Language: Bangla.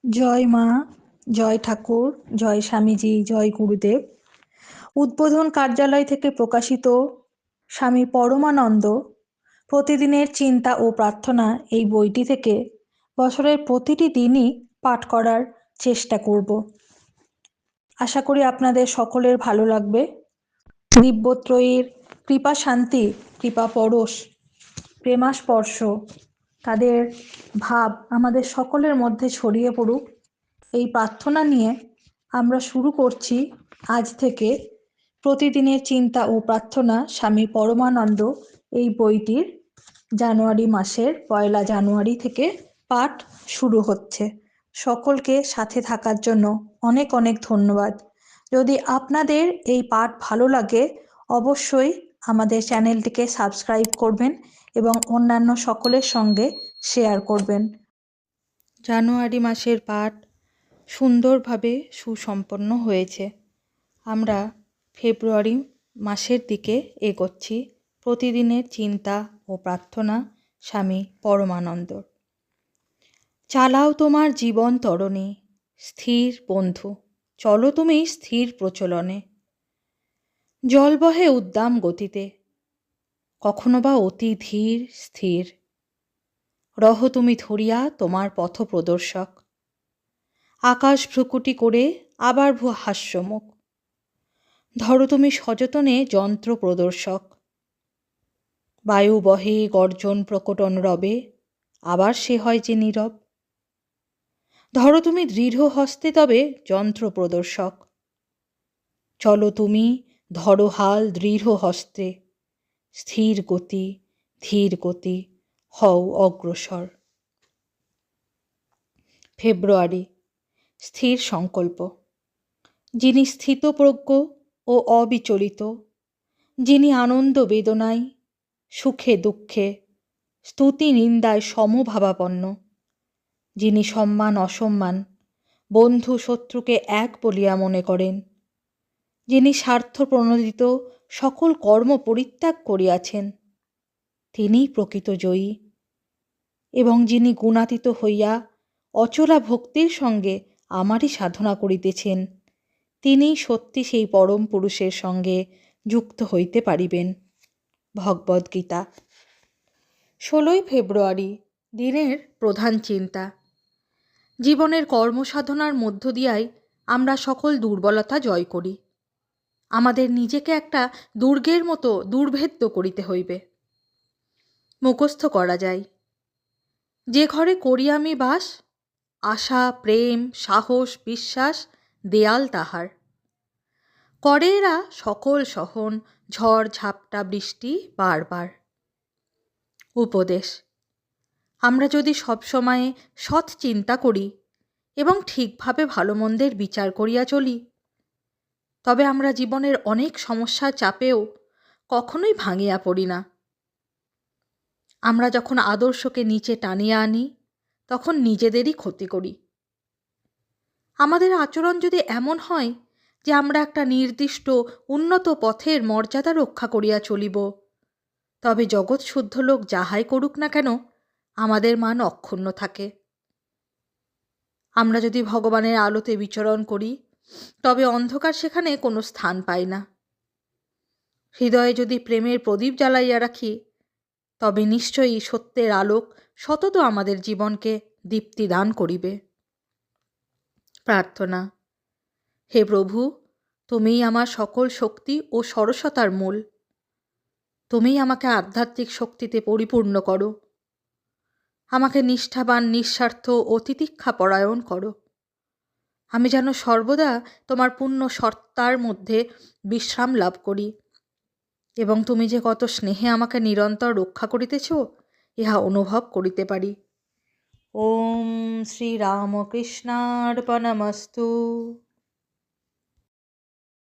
জয় মা, জয় ঠাকুর, জয় স্বামীজি, জয় গুরুদেব। উদ্বোধন কার্যালয় থেকে প্রকাশিত স্বামী পরমানন্দ প্রতিদিনের চিন্তা ও প্রার্থনা এই বইটি থেকে বছরের প্রতিটি দিনই পাঠ করার চেষ্টা করব। আশা করি আপনাদের সকলের ভালো লাগবে। দিব্যত্রয়ীর কৃপা শান্তি, কৃপা পরশ, প্রেমাস্পর্শ, তাদের ভাব আমাদের সকলের মধ্যে ছড়িয়ে পড়ুক, এই প্রার্থনা নিয়ে আমরা শুরু করছি আজ থেকে প্রতিদিনের চিন্তা ও প্রার্থনা স্বামী পরমানন্দ এই বইটির জানুয়ারি মাসের 1 জানুয়ারি থেকে পাঠ শুরু হচ্ছে। সকলকে সাথে থাকার জন্য অনেক অনেক ধন্যবাদ। যদি আপনাদের এই পাঠ ভালো লাগে অবশ্যই আমাদের চ্যানেলটিকে সাবস্ক্রাইব করবেন এবং অন্যান্য সকলের সঙ্গে শেয়ার করবেন। জানুয়ারি মাসের পাঠ সুন্দরভাবে সুসম্পন্ন হয়েছে। আমরা ফেব্রুয়ারি মাসের দিকে এগোচ্ছি। প্রতিদিনের চিন্তা ও প্রার্থনা স্বামী পরমানন্দর। চালাও তোমার জীবন তরণী, স্থির বন্ধু, চলো তুমি স্থির প্রচলনে। জল বহে উদ্দাম গতিতে, কখনো বা অতি ধীর স্থির। রহ তুমি ধরিয়া তোমার পথ প্রদর্শক, আকাশ ভ্রুকুটি করে আবার হাস্যমুখ। ধরো তুমি সযতনে যন্ত্র প্রদর্শক, বায়ু বহে গর্জন প্রকটন রবে, আবার সে হয় যে নীরব। ধরো তুমি দৃঢ় হস্তে তবে যন্ত্র প্রদর্শক, চলো তুমি ধরো হাল দৃঢ় হস্তে, স্থির গতি ধীর গতি হও অগ্রসর। ফেব্রুয়ারি স্থির সংকল্প। যিনি স্থিতপ্রজ্ঞ ও অবিচলিত, যিনি আনন্দ বেদনায় সুখে দুঃখে স্তুতি নিন্দায় সমভাবাপন্ন, যিনি সম্মান অসম্মান বন্ধু শত্রুকে এক বলিয়া মনে করেন, যিনি স্বার্থপ্রণোদিত সকল কর্ম পরিত্যাগ করিয়াছেন, তিনিই প্রকৃত জয়ী। এবং যিনি গুণাতীত হইয়া অচলা ভক্তির সঙ্গে আমারই সাধনা করিতেছেন, তিনিই সত্যি সেই পরম পুরুষের সঙ্গে যুক্ত হইতে পারিবেন। ভগবদ্গীতা। 16 ফেব্রুয়ারি দিনের প্রধান চিন্তা। জীবনের কর্মসাধনার মধ্য দিয়াই আমরা সকল দুর্বলতা জয় করি। আমাদের নিজেকে একটা দুর্গের মতো দুর্ভেদ্য করিতে হইবে। মুখস্থ করা যায়, যে ঘরে করি আমি বাস, আশা প্রেম সাহস বিশ্বাস দেয়াল তাহার। করে এরা সকল সহন ঝড় ঝাপটা বৃষ্টি বারবার। উপদেশ। আমরা যদি সবসময়ে সৎ চিন্তা করি এবং ঠিকভাবে ভালো মন্দের বিচার করিয়া চলি, তবে আমরা জীবনের অনেক সমস্যার চাপেও কখনোই ভাঙিয়া পড়ি না। আমরা যখন আদর্শকে নিচে টানিয়া আনি তখন নিজেদেরই ক্ষতি করি। আমাদের আচরণ যদি এমন হয় যে আমরা একটা নির্দিষ্ট উন্নত পথের মর্যাদা রক্ষা করিয়া চলিব, তবে জগৎ শুদ্ধ লোক যাহাই করুক না কেন আমাদের মান অক্ষুণ্ণ থাকে। আমরা যদি ভগবানের আলোতে বিচরণ করি তবে অন্ধকার সেখানে কোনো স্থান পায় না। হৃদয়ে যদি প্রেমের প্রদীপ জ্বালাইয়া রাখি তবে নিশ্চয়ই সত্যের আলোক সতত আমাদের জীবনকে দীপ্তি দান করিবে। প্রার্থনা। হে প্রভু, তুমিই আমার সকল শক্তি ও সরসতার মূল। তুমিই আমাকে আধ্যাত্মিক শক্তিতে পরিপূর্ণ করো। আমাকে নিষ্ঠাবান নিঃস্বার্থ ও তিতিক্ষা পরায়ণ করো। আমি যেন সর্বদা তোমার পূর্ণ সত্তার মধ্যে বিশ্রাম লাভ করি এবং তুমি যে কত স্নেহে আমাকে নিরন্তর রক্ষা করিতেছ ইহা অনুভব করিতে পারি। ওম শ্রী রামকৃষ্ণার্পণমস্তু।